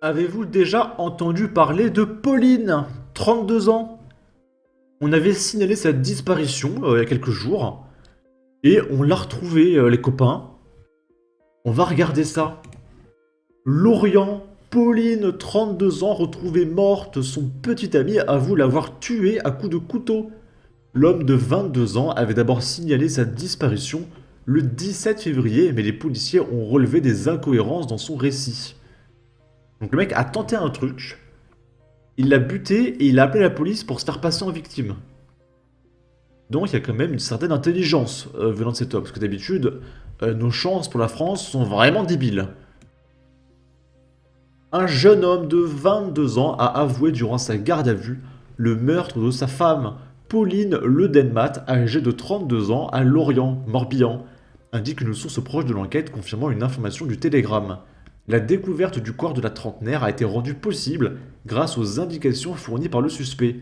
Avez-vous déjà entendu parler de Pauline, 32 ans? On avait signalé sa disparition il y a quelques jours, et on l'a retrouvée, les copains. On va regarder ça. Lorient, Pauline, 32 ans, retrouvée morte. Son petit ami avoue l'avoir tuée à coups de couteau. L'homme de 22 ans avait d'abord signalé sa disparition le 17 février, mais les policiers ont relevé des incohérences dans son récit. Donc le mec a tenté un truc, il l'a buté et il a appelé la police pour se faire passer en victime. Donc il y a quand même une certaine intelligence venant de cet homme, parce que d'habitude, nos chances pour la France sont vraiment débiles. Un jeune homme de 22 ans a avoué durant sa garde à vue le meurtre de sa femme, Pauline Le Denmat, âgée de 32 ans, à Lorient, Morbihan, indique une source proche de l'enquête confirmant une information du Télégramme. La découverte du corps de la trentenaire a été rendue possible grâce aux indications fournies par le suspect.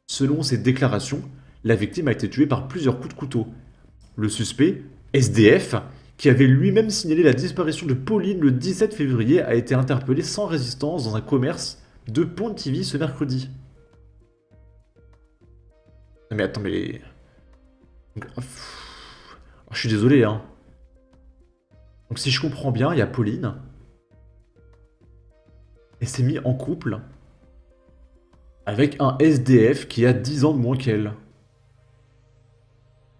Selon ses déclarations, la victime a été tuée par plusieurs coups de couteau. Le suspect, SDF, qui avait lui-même signalé la disparition de Pauline le 17 février, a été interpellé sans résistance dans un commerce de Pontivy ce mercredi. Non mais attends, mais... Je suis désolé, hein. Donc si je comprends bien, il y a Pauline. Elle s'est mise en couple avec un SDF qui a 10 ans de moins qu'elle.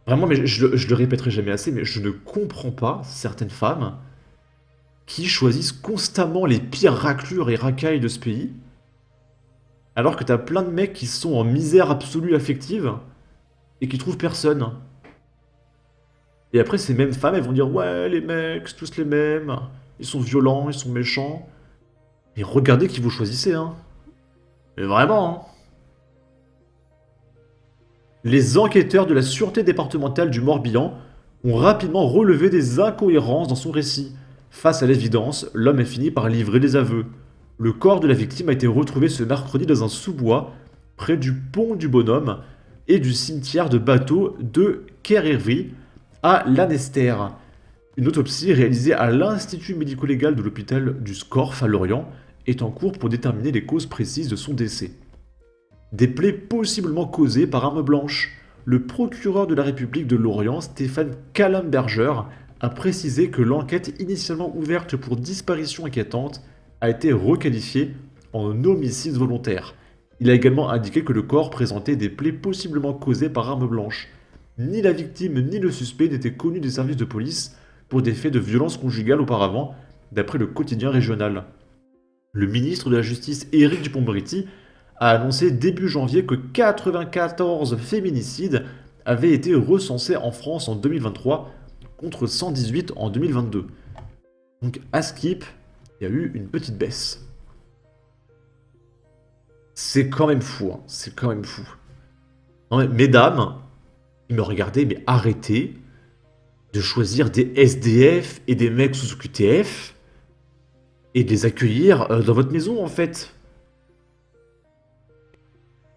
Vraiment, mais je le répéterai jamais assez, mais je ne comprends pas certaines femmes qui choisissent constamment les pires raclures et racailles de ce pays, alors que t'as plein de mecs qui sont en misère absolue affective et qui trouvent personne. Et après, ces mêmes femmes, elles vont dire ouais, les mecs, c'est tous les mêmes, ils sont violents, ils sont méchants. Et regardez qui vous choisissez, hein. Mais vraiment, hein. Les enquêteurs de la sûreté départementale du Morbihan ont rapidement relevé des incohérences dans son récit. Face à l'évidence, l'homme a fini par livrer des aveux. Le corps de la victime a été retrouvé ce mercredi dans un sous-bois, près du pont du Bonhomme et du cimetière de bateaux de Kerrery à Lanester. Une autopsie réalisée à l'Institut médico-légal de l'hôpital du Scorff à Lorient est en cours pour déterminer les causes précises de son décès. Des plaies possiblement causées par arme blanche. Le procureur de la République de Lorient, Stéphane Callenberger, a précisé que l'enquête initialement ouverte pour disparition inquiétante a été requalifiée en homicide volontaire. Il a également indiqué que le corps présentait des plaies possiblement causées par arme blanche. Ni la victime ni le suspect n'étaient connus des services de police pour des faits de violence conjugale auparavant, d'après le quotidien régional. Le ministre de la Justice, Éric Dupond-Moretti, a annoncé début janvier que 94 féminicides avaient été recensés en France en 2023 contre 118 en 2022. Donc à Skip, il y a eu une petite baisse. C'est quand même fou, hein. C'est quand même fou. Non, mais, mesdames, ils me regardaient, mais arrêtez de choisir des SDF et des mecs sous QTF et de les accueillir dans votre maison en fait.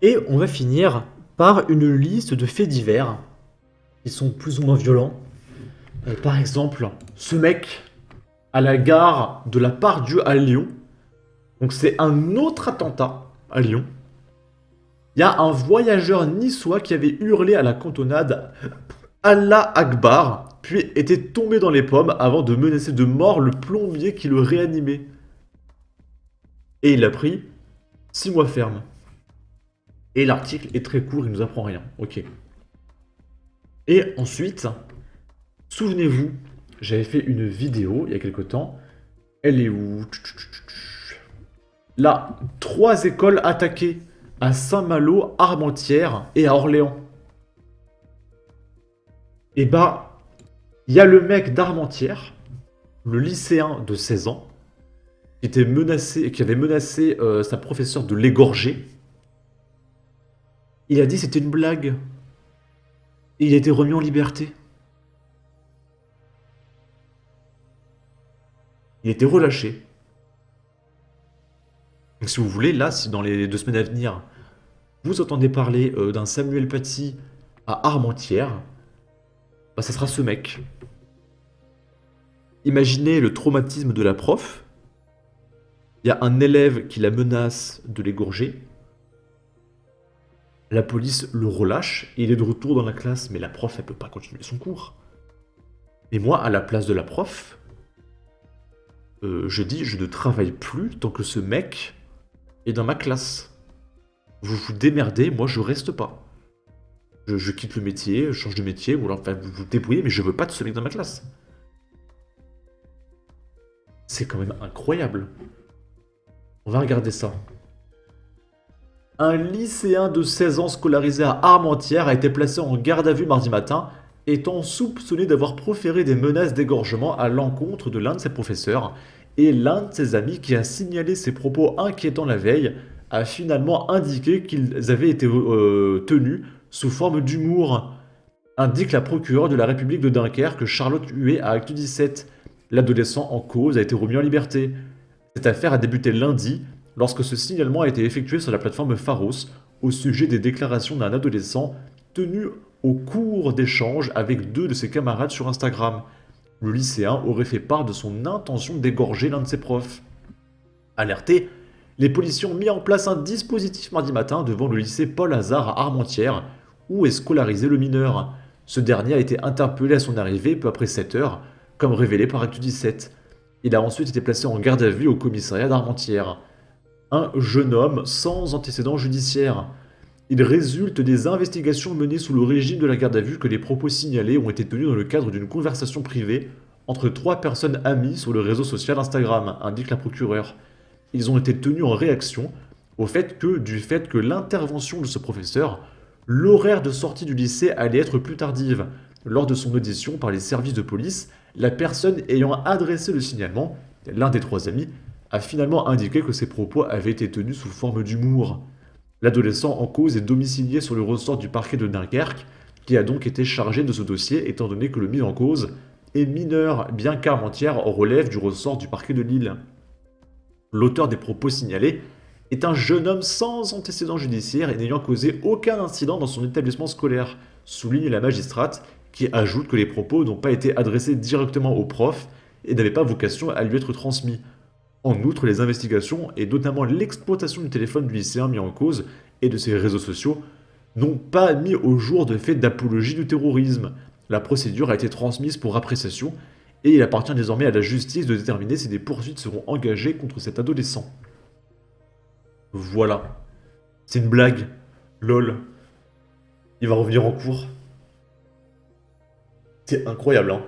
Et on va finir par une liste de faits divers qui sont plus ou moins violents. Par exemple, ce mec à la gare de la Part-Dieu à Lyon. Donc c'est un autre attentat à Lyon. Il y a un voyageur niçois qui avait hurlé à la cantonade Allah Akbar, puis était tombé dans les pommes avant de menacer de mort le plombier qui le réanimait. Et il a pris 6 mois ferme. Et l'article est très court, il nous apprend rien. Ok. Et ensuite, souvenez-vous, j'avais fait une vidéo il y a quelque temps. Elle est où? Là, 3 écoles attaquées à Saint-Malo, Armentières et à Orléans. Et bah, il y a le mec d'Armentières, le lycéen de 16 ans, qui avait menacé sa professeure de l'égorger. Il a dit que c'était une blague. Et il a été remis en liberté. Il a été relâché. Donc si vous voulez, là, si dans les 2 semaines à venir, vous entendez parler d'un Samuel Paty à Armentières, bah ça sera ce mec. Imaginez le traumatisme de la prof, Il y a un élève qui la menace de l'égorger. La police le relâche et il est de retour dans la classe, mais la prof, elle peut pas continuer son cours. Et moi, à la place de la prof, je dis, je ne travaille plus tant que ce mec est dans ma classe. Vous vous démerdez, moi je reste pas. Je quitte le métier, je change de métier, ou alors enfin, vous vous débrouillez, mais je veux pas de ce mec dans ma classe. C'est quand même incroyable. On va regarder ça. Un lycéen de 16 ans scolarisé à Armentières a été placé en garde à vue mardi matin, étant soupçonné d'avoir proféré des menaces d'égorgement à l'encontre de l'un de ses professeurs, et l'un de ses amis qui a signalé ses propos inquiétants la veille a finalement indiqué qu'ils avaient été tenus sous forme d'humour, indique la procureure de la République de Dunkerque Charlotte Huet à Actu 17. L'adolescent en cause a été remis en liberté. Cette affaire a débuté lundi, lorsque ce signalement a été effectué sur la plateforme Pharos au sujet des déclarations d'un adolescent tenu au cours d'échanges avec deux de ses camarades sur Instagram. Le lycéen aurait fait part de son intention d'égorger l'un de ses profs. Alertés, les policiers ont mis en place un dispositif mardi matin devant le lycée Paul Hazard à Armentières, où est scolarisé le mineur. Ce dernier a été interpellé à son arrivée peu après 7 heures, comme révélé par Actu 17. Il a ensuite été placé en garde à vue au commissariat d'Armentières. Un jeune homme sans antécédent judiciaire. Il résulte des investigations menées sous le régime de la garde à vue que les propos signalés ont été tenus dans le cadre d'une conversation privée entre 3 personnes amies sur le réseau social Instagram, indique la procureure. Ils ont été tenus en réaction du fait que l'intervention de ce professeur, l'horaire de sortie du lycée allait être plus tardive. Lors de son audition par les services de police, la personne ayant adressé le signalement, l'un des 3 amis, a finalement indiqué que ses propos avaient été tenus sous forme d'humour. L'adolescent en cause est domicilié sur le ressort du parquet de Dunkerque, qui a donc été chargé de ce dossier étant donné que le mis en cause est mineur, bien qu'Armentières relève du ressort du parquet de Lille. L'auteur des propos signalés est un jeune homme sans antécédent judiciaire et n'ayant causé aucun incident dans son établissement scolaire, souligne la magistrate, qui ajoute que les propos n'ont pas été adressés directement au prof et n'avaient pas vocation à lui être transmis. En outre, les investigations, et notamment l'exploitation du téléphone du lycéen mis en cause et de ses réseaux sociaux, n'ont pas mis au jour de faits d'apologie du terrorisme. La procédure a été transmise pour appréciation et il appartient désormais à la justice de déterminer si des poursuites seront engagées contre cet adolescent. Voilà. C'est une blague. Lol. Il va revenir en cours. C'est incroyable, hein.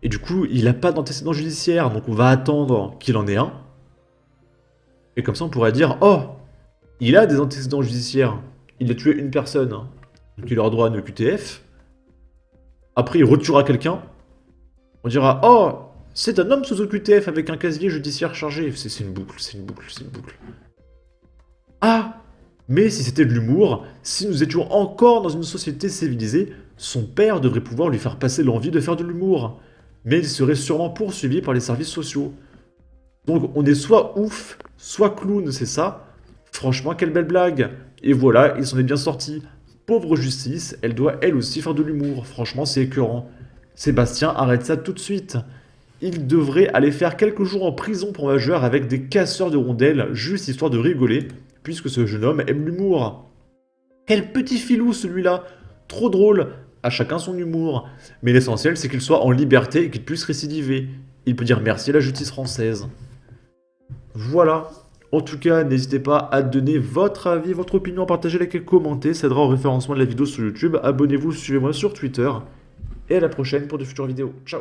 Et du coup, il n'a pas d'antécédent judiciaire, donc on va attendre qu'il en ait un. Et comme ça, on pourrait dire, oh, il a des antécédents judiciaires. Il a tué une personne. Donc il aura droit à une QTF. Après, il retuera quelqu'un. On dira, oh, c'est un homme sous OQTF avec un casier judiciaire chargé. C'est une boucle, c'est une boucle, c'est une boucle. Ah, mais si c'était de l'humour, si nous étions encore dans une société civilisée, son père devrait pouvoir lui faire passer l'envie de faire de l'humour. Mais il serait sûrement poursuivi par les services sociaux. Donc on est soit ouf, soit clown, c'est ça. Franchement, quelle belle blague. Et voilà, il s'en est bien sorti. Pauvre justice, elle doit elle aussi faire de l'humour. Franchement, c'est écœurant. Sébastien, arrête ça tout de suite. Il devrait aller faire quelques jours en prison pour majeur avec des casseurs de rondelles, juste histoire de rigoler, puisque ce jeune homme aime l'humour. Quel petit filou celui-là. Trop drôle. À chacun son humour. Mais l'essentiel, c'est qu'il soit en liberté et qu'il puisse récidiver. Il peut dire merci à la justice française. Voilà. En tout cas, n'hésitez pas à donner votre avis, votre opinion, à partager, liker, commenter. Ça aidera au référencement de la vidéo sur YouTube. Abonnez-vous, suivez-moi sur Twitter. Et à la prochaine pour de futures vidéos. Ciao.